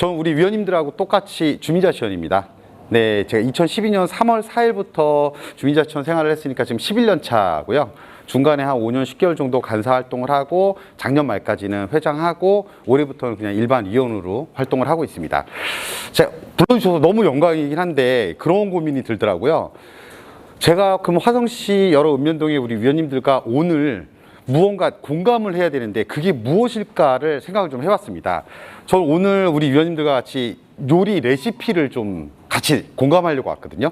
저는 우리 위원님들하고 똑같이 주민자치원입니다. 네, 제가 2012년 3월 4일부터 주민자치원 생활을 했으니까 지금 11년 차고요. 중간에 한 5년 10개월 정도 간사 활동을 하고 작년 말까지는 회장하고 올해부터는 그냥 일반 위원으로 활동을 하고 있습니다. 제가 불러주셔서 너무 영광이긴 한데 그런 고민이 들더라고요. 제가 그럼 화성시 여러 읍면동의 우리 위원님들과 오늘 무언가 공감을 해야 되는데 그게 무엇일까를 생각을 좀 해봤습니다. 저는 오늘 우리 위원님들과 같이 요리 레시피를 좀 같이 공감하려고 왔거든요.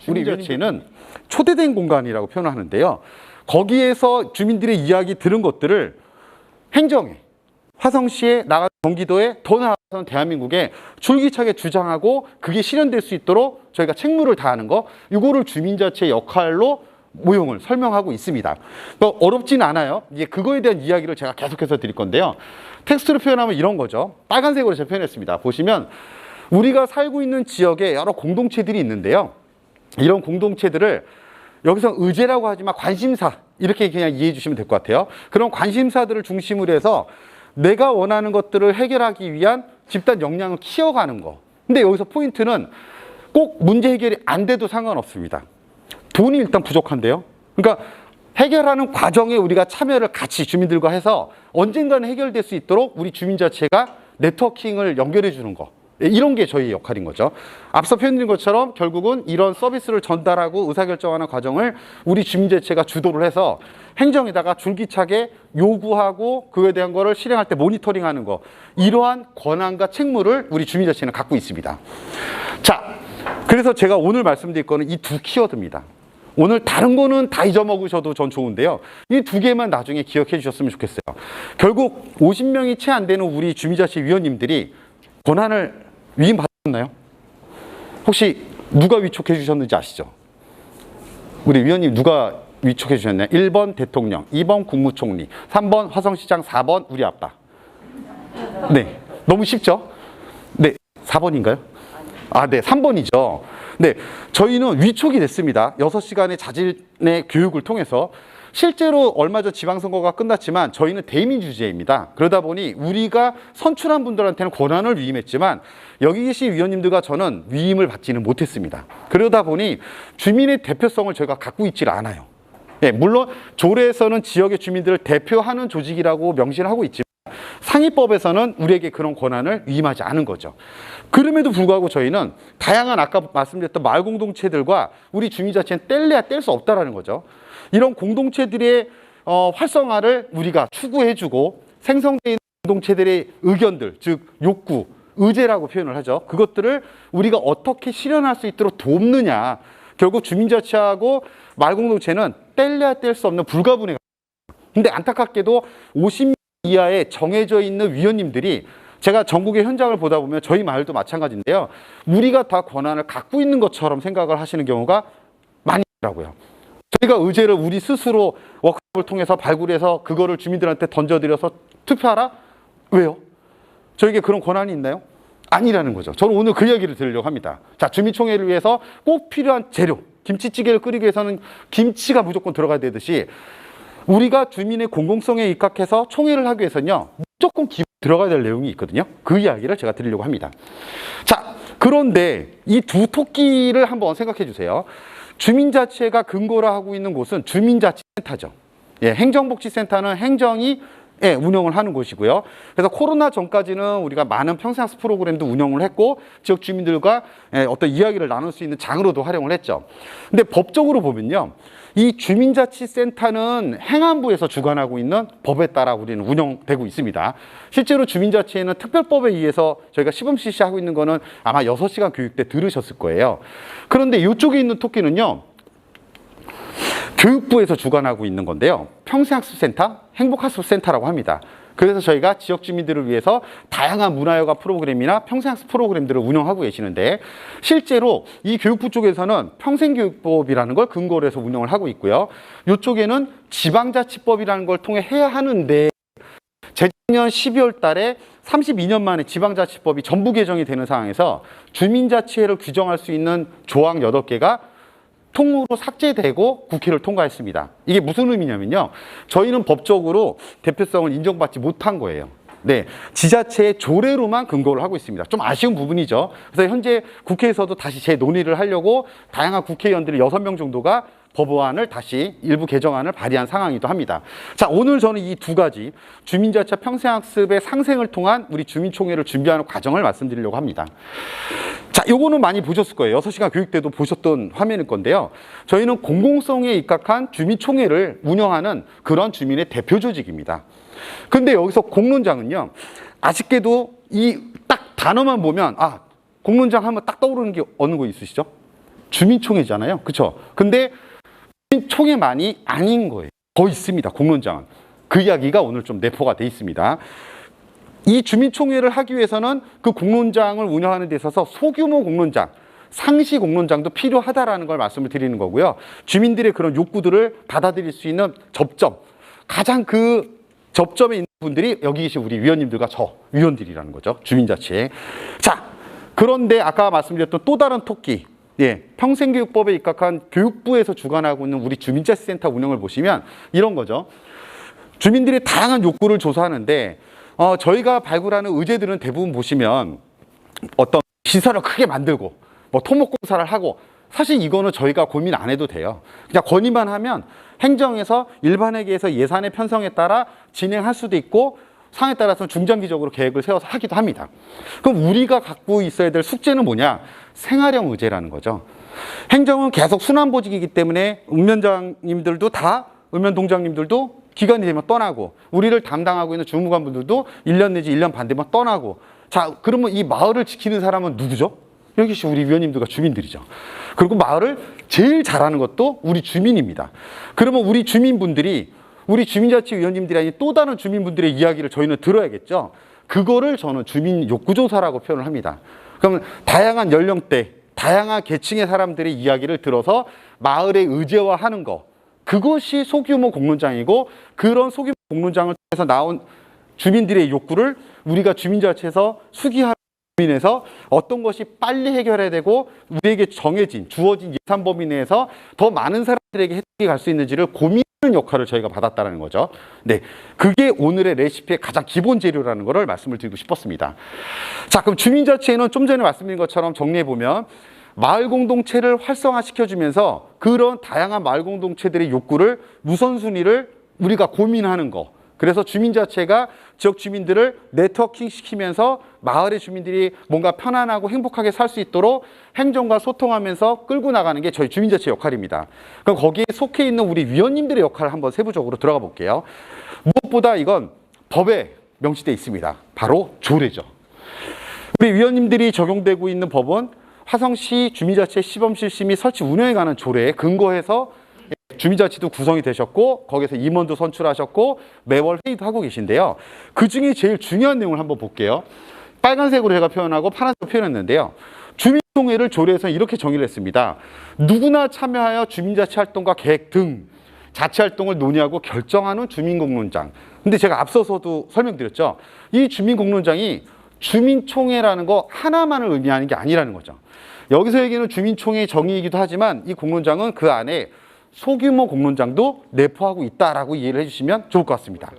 우리 위원회는 초대된 공간이라고 표현하는데요. 거기에서 주민들의 이야기 들은 것들을 행정에, 화성시에 나가 경기도에 더 나아가서는 대한민국에 줄기차게 주장하고 그게 실현될 수 있도록 저희가 책무를 다하는 거, 이거를 주민자치의 역할로 모형을 설명하고 있습니다. 어렵진 않아요. 이제 그거에 대한 이야기를 제가 계속해서 드릴 건데요. 텍스트로 표현하면 이런 거죠. 빨간색으로 제가 표현했습니다. 보시면 우리가 살고 있는 지역에 여러 공동체들이 있는데요. 이런 공동체들을 여기서 의제라고 하지만 관심사 이렇게 그냥 이해해 주시면 될 것 같아요. 그런 관심사들을 중심으로 해서 내가 원하는 것들을 해결하기 위한 집단 역량을 키워가는 거. 근데 여기서 포인트는 꼭 문제 해결이 안 돼도 상관없습니다. 돈이 일단 부족한데요. 그러니까 해결하는 과정에 우리가 참여를 같이 주민들과 해서 언젠가는 해결될 수 있도록 우리 주민 자체가 네트워킹을 연결해 주는 거. 이런 게 저희 역할인 거죠. 앞서 표현드린 것처럼 결국은 이런 서비스를 전달하고 의사결정하는 과정을 우리 주민자치가 주도를 해서 행정에다가 줄기차게 요구하고 그거에 대한 거를 실행할 때 모니터링하는 거, 이러한 권한과 책무를 우리 주민자치는 갖고 있습니다. 자, 그래서 제가 오늘 말씀드릴 거는 이 두 키워드입니다. 오늘 다른 거는 다 잊어먹으셔도 전 좋은데요. 이 두 개만 나중에 기억해 주셨으면 좋겠어요. 결국 50명이 채 안 되는 우리 주민자치 위원님들이 권한을 위임받았나요? 혹시 누가 위촉해 주셨는지 아시죠? 우리 위원님 누가 위촉해 주셨나요? 1번 대통령, 2번 국무총리, 3번 화성시장, 4번 우리 아빠. 네, 너무 쉽죠? 네, 4번인가요? 아, 네, 3번이죠. 네, 저희는 위촉이 됐습니다. 6시간의 자질의 교육을 통해서. 실제로 얼마 전 지방선거가 끝났지만 저희는 대의민주주의입니다. 그러다 보니 우리가 선출한 분들한테는 권한을 위임했지만 여기 계신 위원님들과 저는 위임을 받지는 못했습니다. 그러다 보니 주민의 대표성을 저희가 갖고 있질 않아요. 예, 물론 조례에서는 지역의 주민들을 대표하는 조직이라고 명시를 하고 있지만 상위법에서는 우리에게 그런 권한을 위임하지 않은 거죠. 그럼에도 불구하고 저희는 다양한 아까 말씀드렸던 마을 공동체들과 우리 주민자치는 뗄래야 뗄 수 없다라는 거죠. 이런 공동체들의 활성화를 우리가 추구해주고 생성되어 있는 공동체들의 의견들, 즉 욕구, 의제라고 표현을 하죠. 그것들을 우리가 어떻게 실현할 수 있도록 돕느냐. 결국 주민자치하고 마을 공동체는 뗄래야 뗄 수 없는 불가분의. 근데 안타깝게도 50명 이하에 정해져 있는 위원님들이 제가 전국의 현장을 보다 보면 저희 마을도 마찬가지인데요. 우리가 다 권한을 갖고 있는 것처럼 생각을 하시는 경우가 많이 있더라고요. 저희가 의제를 우리 스스로 워크숍을 통해서 발굴해서 그거를 주민들한테 던져드려서 투표하라? 왜요? 저에게 그런 권한이 있나요? 아니라는 거죠. 저는 오늘 그 이야기를 드리려고 합니다. 자, 주민총회를 위해서 꼭 필요한 재료, 김치찌개를 끓이기 위해서는 김치가 무조건 들어가야 되듯이 우리가 주민의 공공성에 입각해서 총회를 하기 위해서는요, 무조건 기본에 들어가야 될 내용이 있거든요. 그 이야기를 제가 드리려고 합니다. 자, 그런데 이 두 토끼를 한번 생각해 주세요. 주민자치가 근거로 하고 있는 곳은 주민자치센터죠. 예, 행정복지센터는 행정이 운영을 하는 곳이고요. 그래서 코로나 전까지는 우리가 많은 평생학습 프로그램도 운영을 했고 지역 주민들과 어떤 이야기를 나눌 수 있는 장으로도 활용을 했죠. 근데 법적으로 보면요, 이 주민자치센터는 행안부에서 주관하고 있는 법에 따라 우리는 운영되고 있습니다. 실제로 주민자치에는 특별법에 의해서 저희가 시범 실시하고 있는 거는 아마 6시간 교육 때 들으셨을 거예요. 그런데 이쪽에 있는 토끼는요, 교육부에서 주관하고 있는 건데요. 평생학습센터, 행복학습센터라고 합니다. 그래서 저희가 지역 주민들을 위해서 다양한 문화여가 프로그램이나 평생학습 프로그램들을 운영하고 계시는데 실제로 이 교육부 쪽에서는 평생교육법이라는 걸 근거로 해서 운영을 하고 있고요. 이쪽에는 지방자치법이라는 걸 통해 해야 하는데 재작년 12월 달에 32년 만에 지방자치법이 전부 개정이 되는 상황에서 주민자치회를 규정할 수 있는 조항 8개가 통으로 삭제되고 국회를 통과했습니다. 이게 무슨 의미냐면요, 저희는 법적으로 대표성을 인정받지 못한 거예요. 네, 지자체의 조례로만 근거를 하고 있습니다. 좀 아쉬운 부분이죠. 그래서 현재 국회에서도 다시 재논의를 하려고 다양한 국회의원들이 6명 정도가 법안을 다시 일부 개정안을 발의한 상황이기도 합니다. 자, 오늘 저는 이 두 가지 주민자치 평생학습의 상생을 통한 우리 주민총회를 준비하는 과정을 말씀드리려고 합니다. 자, 요거는 많이 보셨을 거예요. 6시간 교육 때도 보셨던 화면일 건데요. 저희는 공공성에 입각한 주민총회를 운영하는 그런 주민의 대표 조직입니다. 근데 여기서 공론장은요, 아쉽게도 이 딱 단어만 보면, 아, 공론장 하면 딱 떠오르는 게 어느 거 있으시죠? 주민총회잖아요. 그쵸? 근데 주민총회만이 아닌 거예요. 더 있습니다. 공론장은. 그 이야기가 오늘 좀 내포가 돼 있습니다. 이 주민총회를 하기 위해서는 그 공론장을 운영하는 데 있어서 소규모 공론장, 상시 공론장도 필요하다라는 걸 말씀을 드리는 거고요. 주민들의 그런 욕구들을 받아들일 수 있는 접점, 가장 그 접점에 있는 분들이 여기 계신 우리 위원님들과 저 위원들이라는 거죠. 주민자치. 자, 그런데 아까 말씀드렸던 또 다른 토끼, 예, 평생교육법에 입각한 교육부에서 주관하고 있는 우리 주민자치센터 운영을 보시면 이런 거죠. 주민들의 다양한 욕구를 조사하는데 저희가 발굴하는 의제들은 대부분 보시면 어떤 시설을 크게 만들고 뭐 토목공사를 하고, 사실 이거는 저희가 고민 안 해도 돼요. 그냥 건의만 하면 행정에서 일반회계에서 예산의 편성에 따라 진행할 수도 있고 상황에 따라서는 중장기적으로 계획을 세워서 하기도 합니다. 그럼 우리가 갖고 있어야 될 숙제는 뭐냐? 생활형 의제라는 거죠. 행정은 계속 순환보직이기 때문에 읍면장님들도 다, 읍면동장님들도 기간이 되면 떠나고, 우리를 담당하고 있는 주무관분들도 1년 내지 1년 반 되면 떠나고. 자, 그러면 이 마을을 지키는 사람은 누구죠? 여기 우리 위원님들과 주민들이죠. 그리고 마을을 제일 잘하는 것도 우리 주민입니다. 그러면 우리 주민분들이, 우리 주민자치위원님들이 아닌 또 다른 주민분들의 이야기를 저희는 들어야겠죠. 그거를 저는 주민 욕구조사라고 표현을 합니다. 그러면 다양한 연령대, 다양한 계층의 사람들의 이야기를 들어서 마을의 의제화하는 거, 그것이 소규모 공론장이고, 그런 소규모 공론장을 통해서 나온 주민들의 욕구를 우리가 주민자치에서 수기하는 고민해서 어떤 것이 빨리 해결해야 되고 우리에게 정해진 주어진 예산 범위 내에서 더 많은 사람들에게 혜택이 갈 수 있는지를 고민하는 역할을 저희가 받았다는 거죠. 네, 그게 오늘의 레시피의 가장 기본 재료라는 것을 말씀을 드리고 싶었습니다. 자, 그럼 주민자치에는 좀 전에 말씀드린 것처럼 정리해 보면 마을 공동체를 활성화시켜주면서 그런 다양한 마을 공동체들의 욕구를 우선순위를 우리가 고민하는 거. 그래서 주민자체가 지역 주민들을 네트워킹 시키면서 마을의 주민들이 뭔가 편안하고 행복하게 살 수 있도록 행정과 소통하면서 끌고 나가는 게 저희 주민자치 역할입니다. 그럼 거기에 속해 있는 우리 위원님들의 역할을 한번 세부적으로 들어가 볼게요. 무엇보다 이건 법에 명시되어 있습니다. 바로 조례죠. 우리 위원님들이 적용되고 있는 법은 화성시 주민자치 시범실시 및 설치 운영에 관한 조례에 근거해서 주민자치도 구성이 되셨고 거기서 임원도 선출하셨고 매월 회의도 하고 계신데요. 그중에 제일 중요한 내용을 한번 볼게요. 빨간색으로 제가 표현하고 파란색으로 표현했는데요. 주민총회를 조례에서 이렇게 정의를 했습니다. 누구나 참여하여 주민자치 활동과 계획 등 자치활동을 논의하고 결정하는 주민공론장. 근데 제가 앞서서도 설명드렸죠. 이 주민공론장이 주민총회라는 거 하나만을 의미하는 게 아니라는 거죠. 여기서 얘기하는 주민총회의 정의이기도 하지만 이 공론장은 그 안에 소규모 공론장도 내포하고 있다라고 이해를 해주시면 좋을 것 같습니다.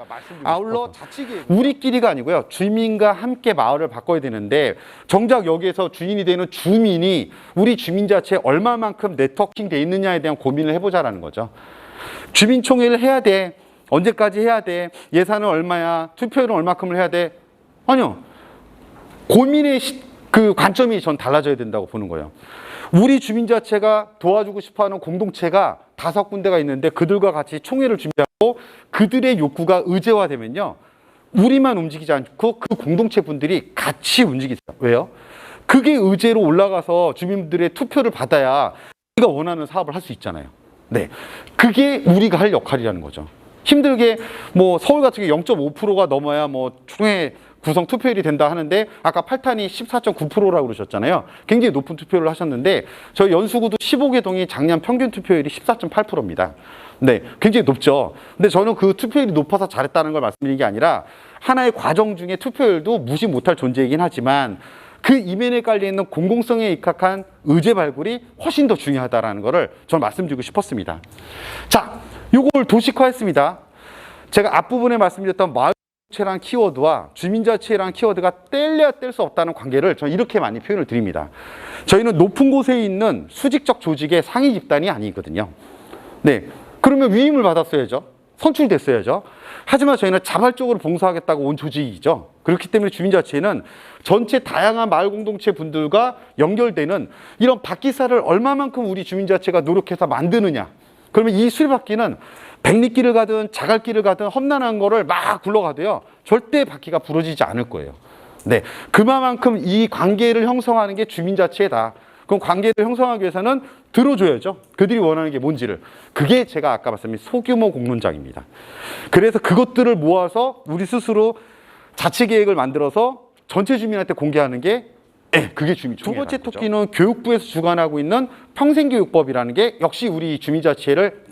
아울러 자치계획, 우리끼리가 아니고요. 주민과 함께 마을을 바꿔야 되는데 정작 여기에서 주인이 되는 주민이 우리 주민자체에 얼마만큼 네트워킹 돼 있느냐에 대한 고민을 해보자라는 거죠. 주민총회를 해야 돼. 언제까지 해야 돼? 예산은 얼마야? 투표율은 얼마큼을 해야 돼? 아니요. 고민의 그 관점이 전 달라져야 된다고 보는 거예요. 우리 주민자체가 도와주고 싶어하는 공동체가 5군데가 있는데 그들과 같이 총회를 준비하고 그들의 욕구가 의제화되면요. 우리만 움직이지 않고 그 공동체 분들이 같이 움직이죠. 왜요? 그게 의제로 올라가서 주민들의 투표를 받아야 우리가 원하는 사업을 할 수 있잖아요. 네, 그게 우리가 할 역할이라는 거죠. 힘들게 뭐 서울 같은 경우 0.5%가 넘어야 뭐 총회 구성 투표율이 된다 하는데 아까 8탄이 14.9%라고 그러셨잖아요. 굉장히 높은 투표를 하셨는데 저희 연수구도 15개 동이 작년 평균 투표율이 14.8%입니다. 네, 굉장히 높죠. 근데 저는 그 투표율이 높아서 잘했다는 걸 말씀드리는 게 아니라 하나의 과정 중에 투표율도 무시 못할 존재이긴 하지만 그 이면에 깔려있는 공공성에 입각한 의제 발굴이 훨씬 더 중요하다는 것을 저는 말씀드리고 싶었습니다. 자, 이걸 도식화했습니다. 제가 앞부분에 말씀드렸던 마을 마을공동체라는 키워드와 주민자치라는 키워드가 뗄래야 뗄 수 없다는 관계를 저는 이렇게 많이 표현을 드립니다. 저희는 높은 곳에 있는 수직적 조직의 상위 집단이 아니거든요. 네, 그러면 위임을 받았어야죠. 선출됐어야죠. 하지만 저희는 자발적으로 봉사하겠다고 온 조직이죠. 그렇기 때문에 주민자치회는 전체 다양한 마을공동체 분들과 연결되는 이런 바퀴살을 얼마만큼 우리 주민자치가 노력해서 만드느냐. 그러면 이 수리바퀴는 백리길을 가든 자갈길을 가든 험난한 거를 막 굴러가도요, 절대 바퀴가 부러지지 않을 거예요. 네, 그만큼 이 관계를 형성하는 게 주민자치회다. 그럼 관계를 형성하기 위해서는 들어줘야죠. 그들이 원하는 게 뭔지를. 그게 제가 아까 말씀드린 소규모 공론장입니다. 그래서 그것들을 모아서 우리 스스로 자치계획을 만들어서 전체 주민한테 공개하는 게 그게 주민. 두 번째 토끼는 교육부에서 주관하고 있는 평생교육법이라는 게 역시 우리 주민자치회를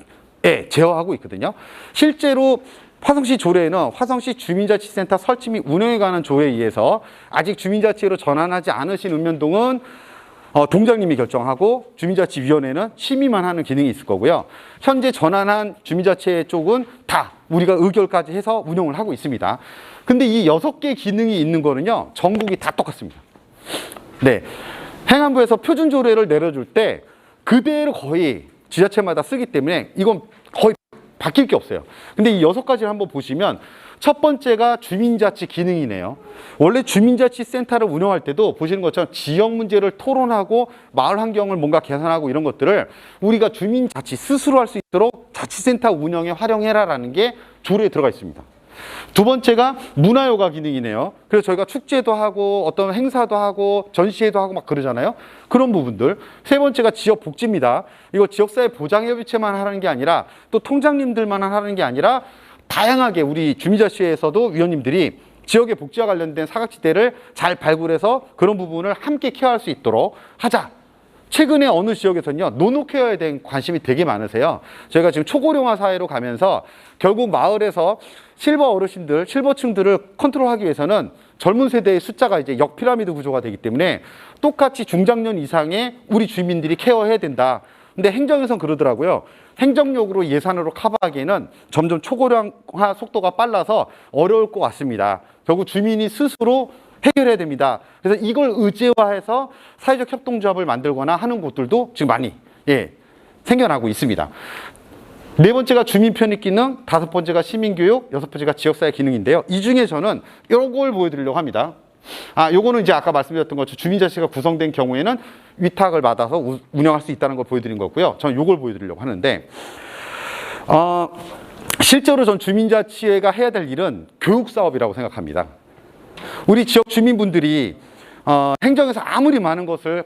제어하고 있거든요. 실제로 화성시 조례에는 화성시 주민자치센터 설치 및 운영에 관한 조례에 의해서 아직 주민자치회로 전환하지 않으신 읍면동은 동장님이 결정하고 주민자치위원회는 심의만 하는 기능이 있을 거고요. 현재 전환한 주민자치회 쪽은 다 우리가 의결까지 해서 운영을 하고 있습니다. 근데 이 6개 기능이 있는 거는요, 전국이 다 똑같습니다. 네, 행안부에서 표준 조례를 내려줄 때 그대로 거의 지자체마다 쓰기 때문에 이건 거의 바뀔 게 없어요. 근데 이 6가지를 한번 보시면 첫 번째가 주민자치 기능이네요. 원래 주민자치센터를 운영할 때도 보시는 것처럼 지역 문제를 토론하고 마을 환경을 뭔가 개선하고 이런 것들을 우리가 주민자치 스스로 할 수 있도록 자치센터 운영에 활용해라라는 게 조례에 들어가 있습니다. 두 번째가 문화여가 기능이네요. 그래서 저희가 축제도 하고 어떤 행사도 하고 전시회도 하고 막 그러잖아요. 그런 부분들. 세 번째가 지역복지입니다. 이거 지역사회 보장협의체만 하는 게 아니라 또 통장님들만 하는 게 아니라 다양하게 우리 주민자치회에서도 위원님들이 지역의 복지와 관련된 사각지대를 잘 발굴해서 그런 부분을 함께 케어할 수 있도록 하자. 최근에 어느 지역에서는요, 노노케어에 대한 관심이 되게 많으세요. 저희가 지금 초고령화 사회로 가면서 결국 마을에서 실버 어르신들, 실버층들을 컨트롤하기 위해서는 젊은 세대의 숫자가 이제 역피라미드 구조가 되기 때문에 똑같이 중장년 이상의 우리 주민들이 케어해야 된다. 근데 행정에선 그러더라고요. 행정력으로 예산으로 커버하기에는 점점 초고령화 속도가 빨라서 어려울 것 같습니다. 결국 주민이 스스로 해결해야 됩니다. 그래서 이걸 의제화해서 사회적 협동조합을 만들거나 하는 곳들도 지금 많이 생겨나고 있습니다. 네 번째가 주민 편입 기능, 다섯 번째가 시민교육, 여섯 번째가 지역사회 기능인데요. 이 중에 저는 이런 걸 보여드리려고 합니다. 요거는 이제 아까 말씀드렸던 것처럼 주민자치가 구성된 경우에는 위탁을 받아서 운영할 수 있다는 걸 보여드린 거고요. 저는 요걸 보여드리려고 하는데, 실제로 전 주민자치회가 해야 될 일은 교육 사업이라고 생각합니다. 우리 지역 주민분들이 행정에서 아무리 많은 것을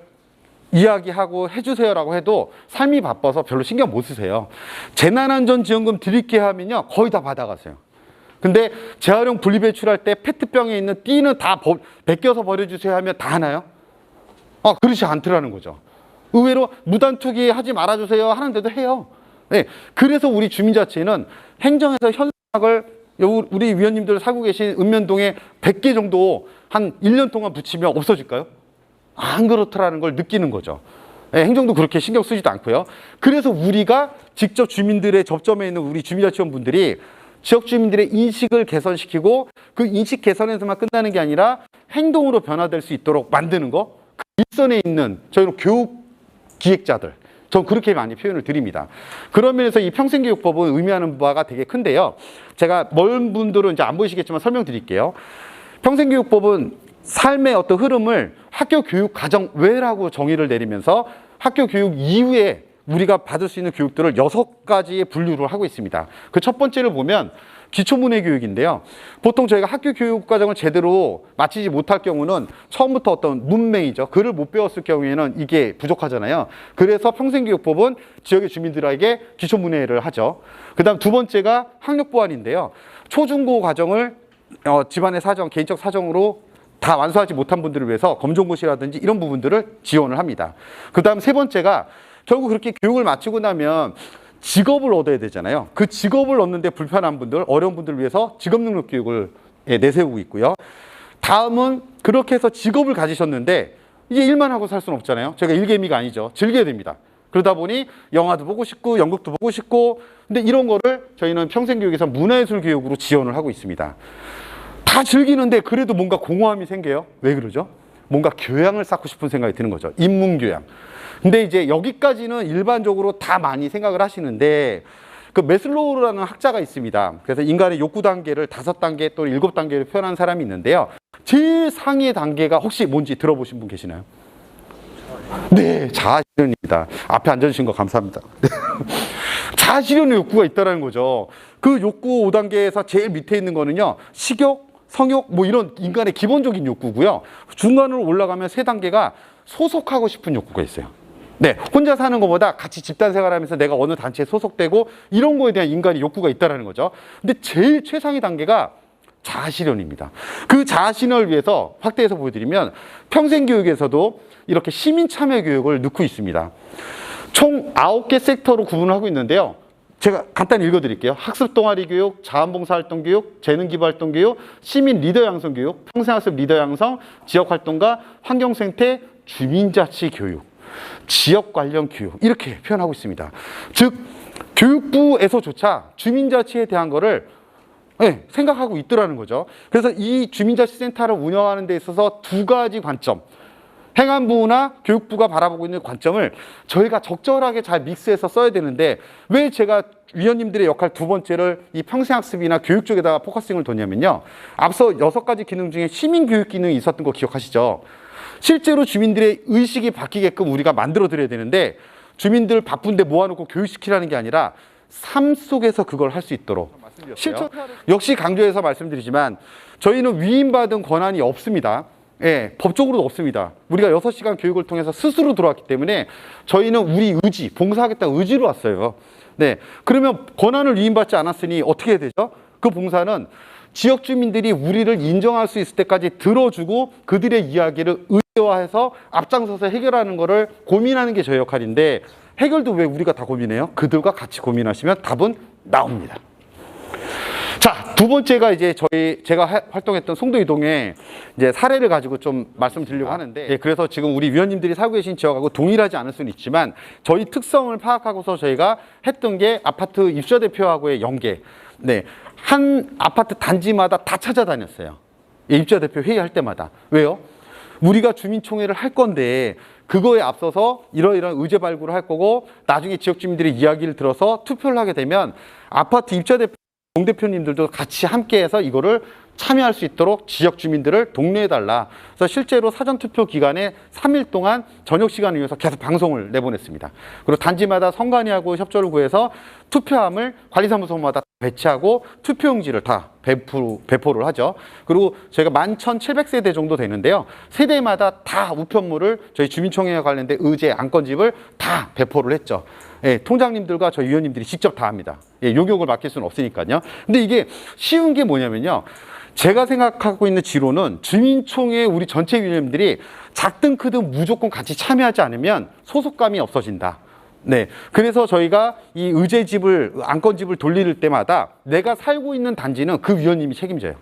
이야기하고 해주세요라고 해도 삶이 바빠서 별로 신경 못 쓰세요. 재난안전지원금 드릴게 하면요, 거의 다 받아가세요. 근데 재활용 분리배출할 때 페트병에 있는 띠는 다 벗겨서 버려주세요 하면 다 하나요? 그렇지 않더라는 거죠. 의외로 무단투기 하지 말아주세요 하는데도 해요. 네, 그래서 우리 주민자치회는 행정에서 현상을 우리 위원님들 살고 계신 읍면동에 100개 정도 한 1년 동안 붙이면 없어질까요? 안 그렇더라는 걸 느끼는 거죠. 네, 행정도 그렇게 신경 쓰지도 않고요. 그래서 우리가 직접 주민들의 접점에 있는 우리 주민자치원분들이 지역 주민들의 인식을 개선시키고 그 인식 개선에서만 끝나는 게 아니라 행동으로 변화될 수 있도록 만드는 거, 그 일선에 있는 저희는 교육 기획자들, 전 그렇게 많이 표현을 드립니다. 그런 면에서 이 평생교육법은 의미하는 바가 되게 큰데요. 제가 먼 분들은 이제 안 보이시겠지만 설명드릴게요. 평생교육법은 삶의 어떤 흐름을 학교 교육 과정 외라고 정의를 내리면서 학교 교육 이후에 우리가 받을 수 있는 교육들을 6가지의 분류를 하고 있습니다. 그 첫 번째를 보면 기초문해 교육인데요. 보통 저희가 학교 교육 과정을 제대로 마치지 못할 경우는 처음부터 어떤 문맹이죠. 글을 못 배웠을 경우에는 이게 부족하잖아요. 그래서 평생교육법은 지역의 주민들에게 기초문해를 하죠. 그 다음 두 번째가 학력보완인데요. 초중고 과정을 집안의 사정, 개인적 사정으로 다 완수하지 못한 분들을 위해서 검정고시라든지 이런 부분들을 지원을 합니다. 그 다음 세 번째가 결국 그렇게 교육을 마치고 나면 직업을 얻어야 되잖아요. 그 직업을 얻는데 불편한 분들, 어려운 분들을 위해서 직업능력 교육을 내세우고 있고요. 다음은 그렇게 해서 직업을 가지셨는데 이게 일만 하고 살 수는 없잖아요. 저희가 일개미가 아니죠. 즐겨야 됩니다. 그러다 보니 영화도 보고 싶고 연극도 보고 싶고, 근데 이런 거를 저희는 평생교육에서 문화예술 교육으로 지원을 하고 있습니다. 다 즐기는데 그래도 뭔가 공허함이 생겨요. 왜 그러죠? 뭔가 교양을 쌓고 싶은 생각이 드는 거죠. 인문교양. 근데 이제 여기까지는 일반적으로 다 많이 생각을 하시는데 그 매슬로우라는 학자가 있습니다. 그래서 인간의 욕구 단계를 5단계 또는 7단계로 표현한 사람이 있는데요. 제일 상위의 단계가 혹시 뭔지 들어보신 분 계시나요? 네, 자아실현입니다. 앞에 앉아주신 거 감사합니다. 자아실현의 욕구가 있다는 거죠. 그 욕구 5단계에서 제일 밑에 있는 거는요, 식욕, 성욕, 뭐 이런 인간의 기본적인 욕구고요. 중간으로 올라가면 3단계가 소속하고 싶은 욕구가 있어요. 네, 혼자 사는 것보다 같이 집단 생활하면서 내가 어느 단체에 소속되고 이런 거에 대한 인간의 욕구가 있다는 거죠. 근데 제일 최상위 단계가 자아실현입니다. 그 자아실현을 위해서 확대해서 보여드리면 평생교육에서도 이렇게 시민참여교육을 넣고 있습니다. 총 9개 섹터로 구분하고 있는데요. 제가 간단히 읽어드릴게요. 학습 동아리 교육, 자원봉사활동 교육, 재능기부활동 교육, 시민 리더 양성 교육, 평생학습 리더 양성, 지역활동가, 환경생태, 주민자치 교육, 지역 관련 교육 이렇게 표현하고 있습니다. 즉 교육부에서조차 주민자치에 대한 거를 생각하고 있더라는 거죠. 그래서 이 주민자치센터를 운영하는 데 있어서 2가지 관점, 행안부나 교육부가 바라보고 있는 관점을 저희가 적절하게 잘 믹스해서 써야 되는데 왜 제가 위원님들의 역할 2번째를 이 평생학습이나 교육 쪽에다가 포커싱을 뒀냐면요. 앞서 6가지 기능 중에 시민교육 기능이 있었던 거 기억하시죠? 실제로 주민들의 의식이 바뀌게끔 우리가 만들어드려야 되는데 주민들 바쁜데 모아놓고 교육시키라는 게 아니라 삶 속에서 그걸 할 수 있도록 실천. 역시 강조해서 말씀드리지만 저희는 위임받은 권한이 없습니다. 예, 법적으로도 없습니다. 우리가 6시간 교육을 통해서 스스로 들어왔기 때문에 저희는 우리 의지, 봉사하겠다는 의지로 왔어요. 네, 그러면 권한을 위임받지 않았으니 어떻게 해야 되죠? 그 봉사는 지역 주민들이 우리를 인정할 수 있을 때까지 들어주고 그들의 이야기를 의제화해서 앞장서서 해결하는 거를 고민하는 게 저희 역할인데 해결도 왜 우리가 다 고민해요? 그들과 같이 고민하시면 답은 나옵니다. 자, 2번째가 이제 제가 활동했던 송도 이동에 이제 사례를 가지고 좀 말씀드리려고 하는데, 예, 그래서 지금 우리 위원님들이 살고 계신 지역하고 동일하지 않을 수는 있지만 저희 특성을 파악하고서 저희가 했던 게 아파트 입주자 대표하고의 연계. 네, 한 아파트 단지마다 다 찾아다녔어요. 예, 입주자 대표 회의할 때마다. 왜요? 우리가 주민총회를 할 건데 그거에 앞서서 이러이러한 의제 발굴을 할 거고 나중에 지역 주민들의 이야기를 들어서 투표를 하게 되면 아파트 입주자 대표 동대표님들도 같이 함께해서 이거를 참여할 수 있도록 지역 주민들을 독려해달라. 그래서 실제로 사전투표 기간에 3일 동안 저녁 시간을 위해서 계속 방송을 내보냈습니다. 그리고 단지마다 선관위하고 협조를 구해서 투표함을 관리사무소마다 배치하고 투표용지를 다 배포를 하죠. 그리고 저희가 11,700세대 정도 되는데요. 세대마다 다 우편물을 저희 주민총회와 관련된 의제 안건집을 다 배포를 했죠. 예, 통장님들과 저희 위원님들이 직접 다 합니다. 예, 용역을 맡길 수는 없으니까요. 근데 이게 쉬운 게 뭐냐면요. 제가 생각하고 있는 지로는 주민총회 우리 전체 위원님들이 작든 크든 무조건 같이 참여하지 않으면 소속감이 없어진다. 네, 그래서 저희가 이 의제집을 안건집을 돌릴 때마다 내가 살고 있는 단지는 그 위원님이 책임져요.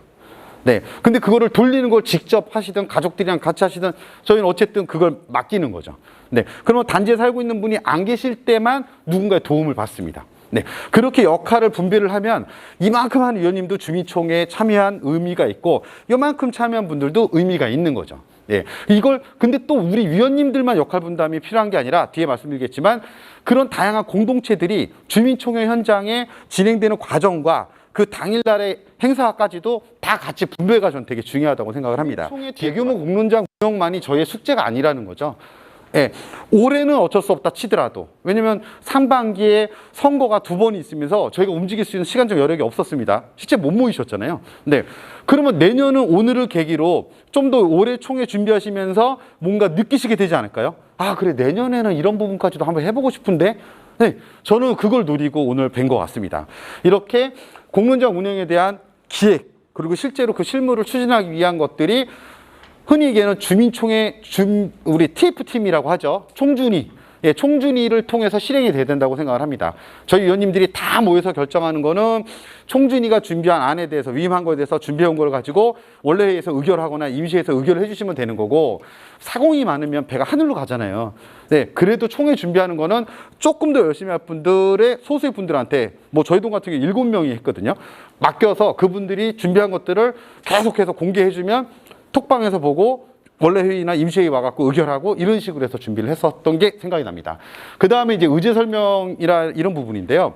네, 근데 그거를 돌리는 걸 직접 하시든 가족들이랑 같이 하시든 저희는 어쨌든 그걸 맡기는 거죠. 네, 그러면 단지에 살고 있는 분이 안 계실 때만 누군가의 도움을 받습니다. 네, 그렇게 역할을 분배를 하면 이만큼 한 위원님도 주민총회에 참여한 의미가 있고 이만큼 참여한 분들도 의미가 있는 거죠. 예, 이걸 근데 또 우리 위원님들만 역할 분담이 필요한 게 아니라 뒤에 말씀드리겠지만 그런 다양한 공동체들이 주민총회 현장에 진행되는 과정과 그 당일날의 행사까지도 다 같이 분배가 전 되게 중요하다고 생각을 합니다. 총회 대규모 공론장 운영만이 저희의 숙제가 아니라는 거죠. 예, 올해는 어쩔 수 없다 치더라도 왜냐면 상반기에 선거가 2번이 있으면서 저희가 움직일 수 있는 시간적 여력이 없었습니다. 실제 못 모이셨잖아요. 네, 그러면 내년은 오늘을 계기로 좀 더 올해 총회 준비하시면서 뭔가 느끼시게 되지 않을까요? 아, 그래, 내년에는 이런 부분까지도 한번 해보고 싶은데. 네, 저는 그걸 노리고 오늘 뵌 것 같습니다. 이렇게 공론장 운영에 대한 기획 그리고 실제로 그 실무를 추진하기 위한 것들이 흔히 얘기하는 주민총회 우리 TF팀이라고 하죠. 총준이 예, 총준위를 통해서 실행이 돼야 된다고 생각을 합니다. 저희 위원님들이 다 모여서 결정하는 거는 총준위가 준비한 안에 대해서 위임한 거에 대해서 준비해온 걸 가지고 원래회의에서 의결하거나 임시회에서 의결을 해주시면 되는 거고, 사공이 많으면 배가 하늘로 가잖아요. 네, 그래도 총회 준비하는 거는 조금 더 열심히 할 분들의 소수의 분들한테, 뭐 저희 동 같은 경우 7명이 했거든요. 맡겨서 그분들이 준비한 것들을 계속해서 공개해주면 톡방에서 보고 원래 회의나 임시회의 와갖고 의결하고 이런 식으로 해서 준비를 했었던 게 생각이 납니다. 그 다음에 이제 의제 설명이라 이런 부분인데요.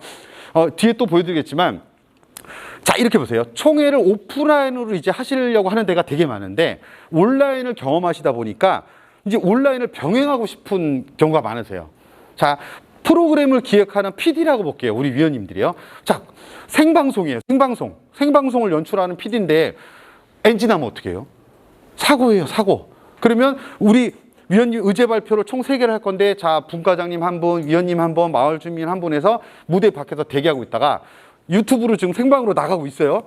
뒤에 또 보여드리겠지만, 자, 이렇게 보세요. 총회를 오프라인으로 이제 하시려고 하는 데가 되게 많은데, 온라인을 경험하시다 보니까 이제 온라인을 병행하고 싶은 경우가 많으세요. 자, 프로그램을 기획하는 PD라고 볼게요. 우리 위원님들이요. 자, 생방송이에요. 생방송을 연출하는 PD인데 엔진하면 어떻게 해요? 사고예요, 사고. 그러면 우리 위원님 의제 발표를 총 3개를 할 건데, 자, 분과장님 한 분, 위원님 한 분, 마을 주민 한 분에서 무대 밖에서 대기하고 있다가 유튜브로 지금 생방으로 나가고 있어요.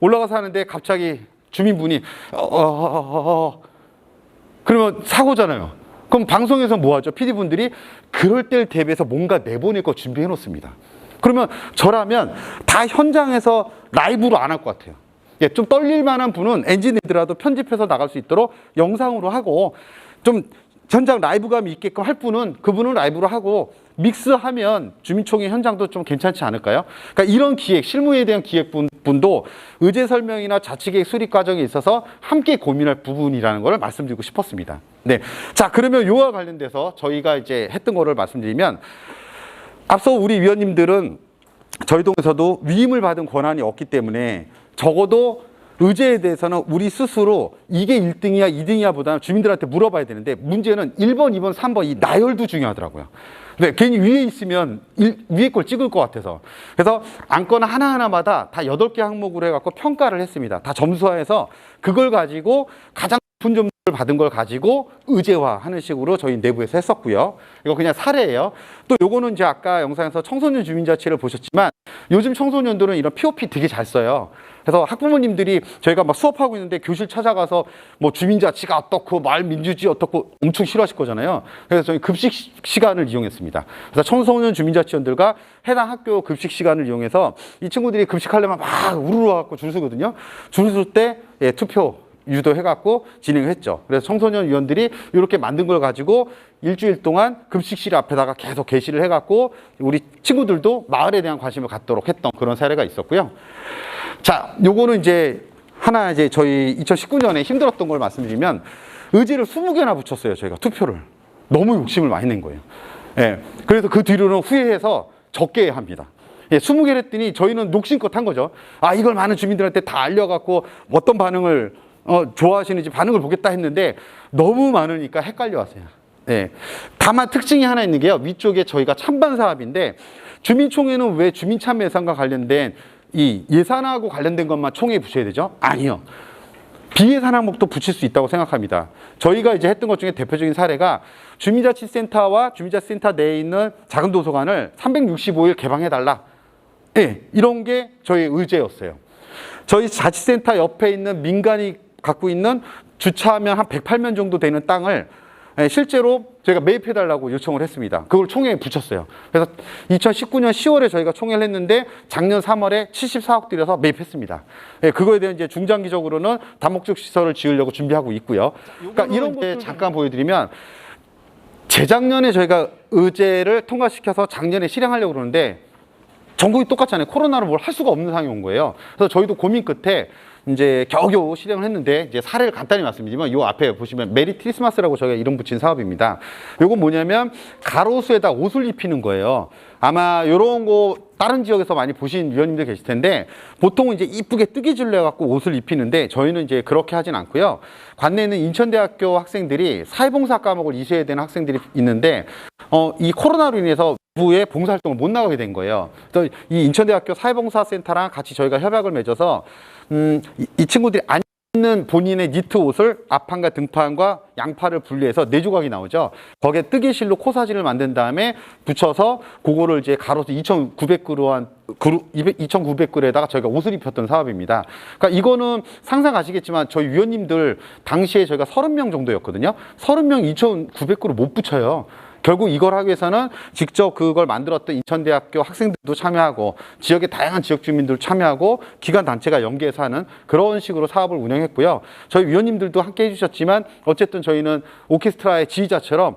올라가서 하는데 갑자기 주민분이 그러면 사고잖아요. 그럼 방송에서 뭐 하죠? PD분들이 그럴 때를 대비해서 뭔가 내보낼 거 준비해 놓습니다. 그러면 저라면 다 현장에서 라이브로 안 할 것 같아요. 예, 좀 떨릴 만한 분은 엔지니어더라도 편집해서 나갈 수 있도록 영상으로 하고, 좀 현장 라이브감이 있게끔 할 분은 그분은 라이브로 하고, 믹스하면 주민총회 현장도 좀 괜찮지 않을까요? 그러니까 이런 기획, 실무에 대한 기획분도 의제 설명이나 자치계획 수립 과정에 있어서 함께 고민할 부분이라는 걸 말씀드리고 싶었습니다. 네. 자, 그러면 요와 관련돼서 저희가 이제 했던 거를 말씀드리면, 앞서 우리 위원님들은 저희 동에서도 위임을 받은 권한이 없기 때문에 적어도 의제에 대해서는 우리 스스로 이게 1등이야 2등이야 보다는 주민들한테 물어봐야 되는데, 문제는 1번, 2번, 3번 이 나열도 중요하더라고요. 네, 괜히 위에 있으면 위에 걸 찍을 것 같아서. 그래서 안건 하나하나마다 다 8개 항목으로 해갖고 평가를 했습니다. 다 점수화해서 그걸 가지고 가장 높은 점수를 받은 걸 가지고 의제화하는 식으로 저희 내부에서 했었고요. 이거 그냥 사례예요. 또 요거는 이제 아까 영상에서 청소년 주민자치를 보셨지만, 요즘 청소년들은 이런 POP 되게 잘 써요. 그래서 학부모님들이 저희가 막 수업하고 있는데 교실 찾아가서 뭐 주민자치가 어떻고 마을 민주주의 어떻고 엄청 싫어하실 거잖아요. 그래서 저희 급식 시간을 이용했습니다. 그래서 청소년 주민자치원들과 해당 학교 급식 시간을 이용해서 이 친구들이 급식하려면 막 우르르 와갖고 줄 서거든요. 줄 설 때 예, 투표 유도해갖고 진행을 했죠. 그래서 청소년 위원들이 이렇게 만든 걸 가지고 일주일 동안 급식실 앞에다가 계속 게시를 해갖고 우리 친구들도 마을에 대한 관심을 갖도록 했던 그런 사례가 있었고요. 자, 요거는 이제 하나 이제 저희 2019년에 힘들었던 걸 말씀드리면, 의제를 20개나 붙였어요. 저희가 투표를. 너무 욕심을 많이 낸 거예요. 예. 그래서 그 뒤로는 후회해서 적게 합니다. 예, 20개를 했더니 저희는 녹심껏 한 거죠. 아, 이걸 많은 주민들한테 다 알려갖고 어떤 반응을 좋아하시는지 반응을 보겠다 했는데 너무 많으니까 헷갈려 왔어요. 예. 다만 특징이 하나 있는 게요. 위쪽에 저희가 찬반 사업인데, 주민총회는 왜 주민참여 예산과 관련된 이 예산하고 관련된 것만 총회에 붙여야 되죠? 아니요. 비예산 항목도 붙일 수 있다고 생각합니다. 저희가 이제 했던 것 중에 대표적인 사례가 주민자치센터와 주민자치센터 내에 있는 작은 도서관을 365일 개방해달라. 예, 이런 게 저희 의제였어요. 저희 자치센터 옆에 있는 민간이 갖고 있는 주차하면 한 108면 정도 되는 땅을 실제로 저희가 매입해달라고 요청을 했습니다. 그걸 총회에 붙였어요. 그래서 2019년 10월에 저희가 총회를 했는데 작년 3월에 74억 들여서 매입했습니다. 그거에 대한 이제 중장기적으로는 다목적 시설을 지으려고 준비하고 있고요. 그러니까 이런 거 잠깐 보여드리면, 재작년에 저희가 의제를 통과시켜서 작년에 실행하려고 그러는데 전국이 똑같잖아요. 코로나로 뭘 할 수가 없는 상황이 온 거예요. 그래서 저희도 고민 끝에 이제 겨우겨우 실행을 했는데, 이제 사례를 간단히 말씀드리면, 요 앞에 보시면 메리 크리스마스라고 저희가 이름 붙인 사업입니다. 요건 뭐냐면 가로수에다 옷을 입히는 거예요. 아마 요런 거 다른 지역에서 많이 보신 위원님들 계실 텐데, 보통은 이제 이쁘게 뜨개질로 해갖고 옷을 입히는데, 저희는 이제 그렇게 하진 않고요. 관내에는 인천대학교 학생들이 사회봉사 과목을 이수해야 되는 학생들이 있는데, 이 코로나로 인해서 부에 봉사활동을 못 나가게 된 거예요. 그래서 이 인천대학교 사회봉사센터랑 같이 저희가 협약을 맺어서 이 친구들이 안 입는 본인의 니트 옷을 앞판과 등판과 양팔을 분리해서 4조각이 나오죠. 거기에 뜨개실로 코사지를 만든 다음에 붙여서 그거를 이제 가로수 2,900그루에다가 저희가 옷을 입혔던 사업입니다. 그러니까 이거는 상상하시겠지만 저희 위원님들 당시에 저희가 30명 정도였거든요. 30명 2,900그루 못 붙여요. 결국 이걸 하기 위해서는 직접 그걸 만들었던 인천대학교 학생들도 참여하고 지역의 다양한 지역 주민들 참여하고 기관 단체가 연계해서 하는 그런 식으로 사업을 운영했고요. 저희 위원님들도 함께 해주셨지만 어쨌든 저희는 오케스트라의 지휘자처럼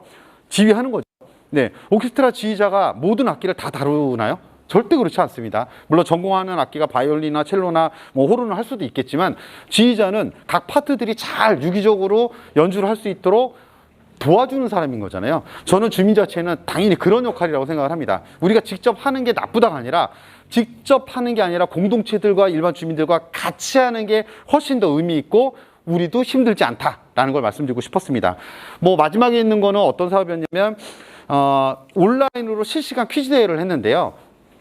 지휘하는 거죠. 네, 오케스트라 지휘자가 모든 악기를 다 다루나요? 절대 그렇지 않습니다. 물론 전공하는 악기가 바이올린이나 첼로나 뭐 호른을 할 수도 있겠지만 지휘자는 각 파트들이 잘 유기적으로 연주를 할 수 있도록 도와주는 사람인 거잖아요. 저는 주민자치회는 당연히 그런 역할이라고 생각을 합니다. 우리가 직접 하는 게 나쁘다가 아니라 직접 하는 게 아니라 공동체들과 일반 주민들과 같이 하는 게 훨씬 더 의미 있고 우리도 힘들지 않다라는 걸 말씀드리고 싶었습니다. 뭐 마지막에 있는 거는 어떤 사업이었냐면 온라인으로 실시간 퀴즈 대회를 했는데요.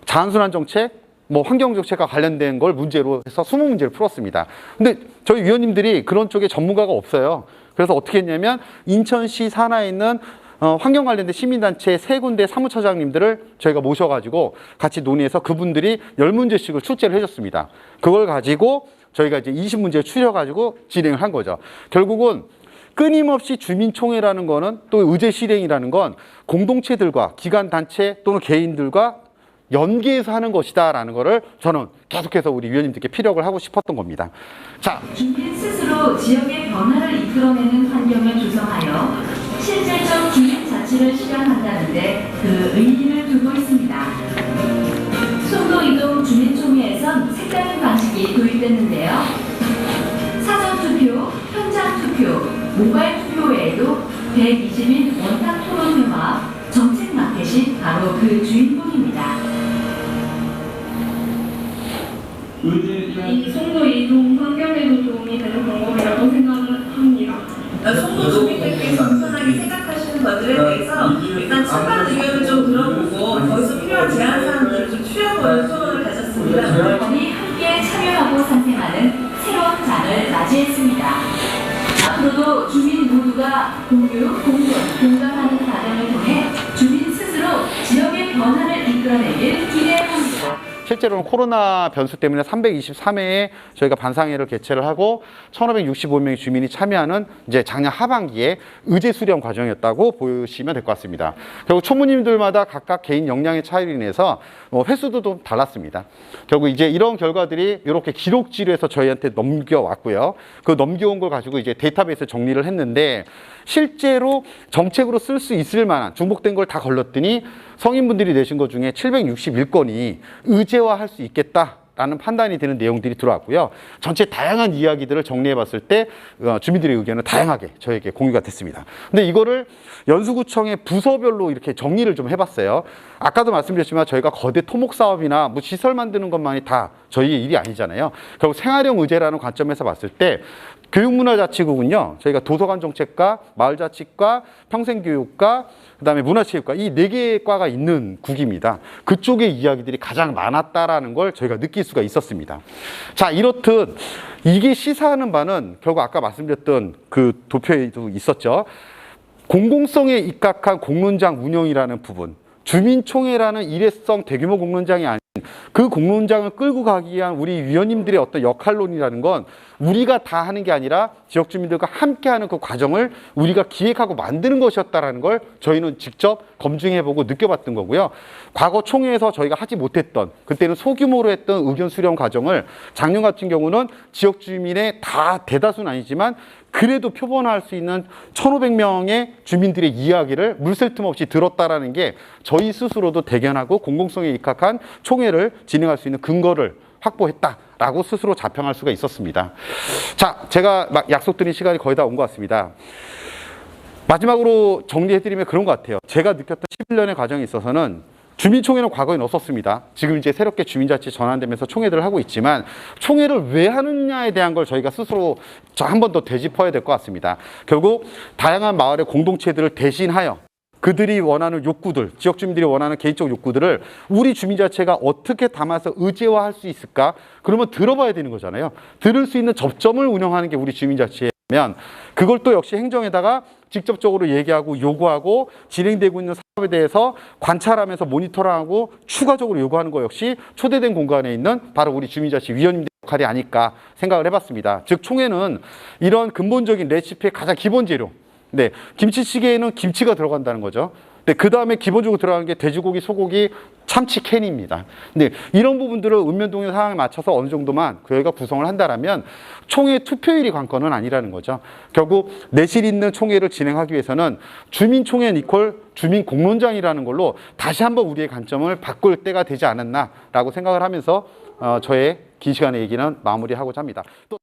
자연순환 정책, 뭐 환경 정책과 관련된 걸 문제로 해서 20문제를 풀었습니다. 근데 저희 위원님들이 그런 쪽에 전문가가 없어요. 그래서 어떻게 했냐면 인천시 산하에 있는 환경 관련된 시민단체 3군데 사무처장님들을 저희가 모셔가지고 같이 논의해서 그분들이 10문제씩을 출제를 해줬습니다. 그걸 가지고 저희가 이제 20문제를 추려가지고 진행을 한 거죠. 결국은 끊임없이 주민총회라는 거는 또 의제 실행이라는 건 공동체들과 기관 단체 또는 개인들과 연계해서 하는 것이다라는 거를 저는 계속해서 우리 위원님들께 피력을 하고 싶었던 겁니다. 자, 주민 스스로 지역의 변화를 이끌어내는 환경을 조성하여 실질적 주민 자치를 실현한다는데 그 의미를 두고 있습니다. 송도이동 주민총회에선 색다른 방식이 도입됐는데요. 사전투표, 현장투표, 모바일 투표 외에도 120인 원탁 토론회와 정책 마켓이 바로 그 주인공입니다. 이 송도 이동 환경에도 도움이 되는 방법이라고 생각을 합니다. 송도 주민들께서 편하게 생각하시는 것들에 대해서 일단 찬반 의견을 좀 들어보고 거기서 필요한 제안 사항들을 좀 추려보는 토론을 가졌습니다. 여러분이 함께 참여하고 상생하는 새로운 장을 맞이했습니다. 앞으로도 주민 모두가 공유, 공존, 공감하는 과정을 통해 주민 스스로 지역의 변화를 이끌어내길 기대합니다. 실제로는 코로나 변수 때문에 323회에 저희가 반상회를 개최를 하고 1,565명의 주민이 참여하는 이제 작년 하반기에 의제 수렴 과정이었다고 보시면 될 것 같습니다. 결국 초무님들마다 각각 개인 역량의 차이로 인해서 횟수도 좀 달랐습니다. 결국 이제 이런 결과들이 이렇게 기록지로 해서 저희한테 넘겨왔고요. 그 넘겨온 걸 가지고 이제 데이터베이스에 정리를 했는데 실제로 정책으로 쓸 수 있을 만한 중복된 걸 다 걸렀더니 성인분들이 내신 것 중에 761건이 의제화할 수 있겠다라는 판단이 되는 내용들이 들어왔고요. 전체 다양한 이야기들을 정리해 봤을 때 주민들의 의견은 다양하게 저에게 공유가 됐습니다. 근데 이거를 연수구청의 부서별로 이렇게 정리를 좀 해봤어요. 아까도 말씀드렸지만 저희가 거대 토목 사업이나 뭐 시설 만드는 것만이 다 저희의 일이 아니잖아요. 결국 생활형 의제라는 관점에서 봤을 때 교육문화자치국은요, 저희가 도서관 정책과 마을자치과 평생교육과 그다음에 문화체육과 이 4개의 과가 있는 국입니다. 그쪽의 이야기들이 가장 많았다라는 걸 저희가 느낄 수가 있었습니다. 자, 이렇듯 이게 시사하는 바는 결국 아까 말씀드렸던 그 도표에도 있었죠. 공공성에 입각한 공론장 운영이라는 부분, 주민총회라는 일회성 대규모 공론장이 아닌 그 공론장을 끌고 가기 위한 우리 위원님들의 어떤 역할론이라는 건 우리가 다 하는 게 아니라 지역 주민들과 함께하는 그 과정을 우리가 기획하고 만드는 것이었다라는 걸 저희는 직접 검증해보고 느껴봤던 거고요. 과거 총회에서 저희가 하지 못했던 그때는 소규모로 했던 의견 수렴 과정을 작년 같은 경우는 지역 주민의 다 대다수는 아니지만 그래도 표본화할 수 있는 1,500명의 주민들의 이야기를 물샐 틈 없이 들었다라는 게 저희 스스로도 대견하고 공공성에 입각한 총회를 진행할 수 있는 근거를 확보했다라고 스스로 자평할 수가 있었습니다. 자, 제가 막 약속드린 시간이 거의 다 온 것 같습니다. 마지막으로 정리해드리면 그런 것 같아요. 제가 느꼈던 11년의 과정에 있어서는 주민총회는 과거엔 없었습니다. 지금 이제 새롭게 주민자치 전환되면서 총회들을 하고 있지만 총회를 왜 하느냐에 대한 걸 저희가 스스로 한 번 더 되짚어야 될 것 같습니다. 결국 다양한 마을의 공동체들을 대신하여 그들이 원하는 욕구들, 지역 주민들이 원하는 개인적 욕구들을 우리 주민자체가 어떻게 담아서 의제화할 수 있을까? 그러면 들어봐야 되는 거잖아요. 들을 수 있는 접점을 운영하는 게 우리 주민자치면 그걸 또 역시 행정에다가 직접적으로 얘기하고 요구하고 진행되고 있는 사업에 대해서 관찰하면서 모니터링하고 추가적으로 요구하는 것 역시 초대된 공간에 있는 바로 우리 주민자치 위원님들 역할이 아닐까 생각을 해봤습니다. 즉 총회는 이런 근본적인 레시피의 가장 기본 재료, 네, 김치찌개에는 김치가 들어간다는 거죠. 네, 그 다음에 기본적으로 들어가는 게 돼지고기, 소고기, 참치 캔입니다. 근데 이런 부분들을 읍면동의 상황에 맞춰서 어느 정도만 저희가 구성을 한다라면 총회 투표율이 관건은 아니라는 거죠. 결국 내실 있는 총회를 진행하기 위해서는 주민총회 이퀄 주민공론장이라는 걸로 다시 한번 우리의 관점을 바꿀 때가 되지 않았나라고 생각을 하면서 저의 긴 시간의 얘기는 마무리하고자 합니다. 또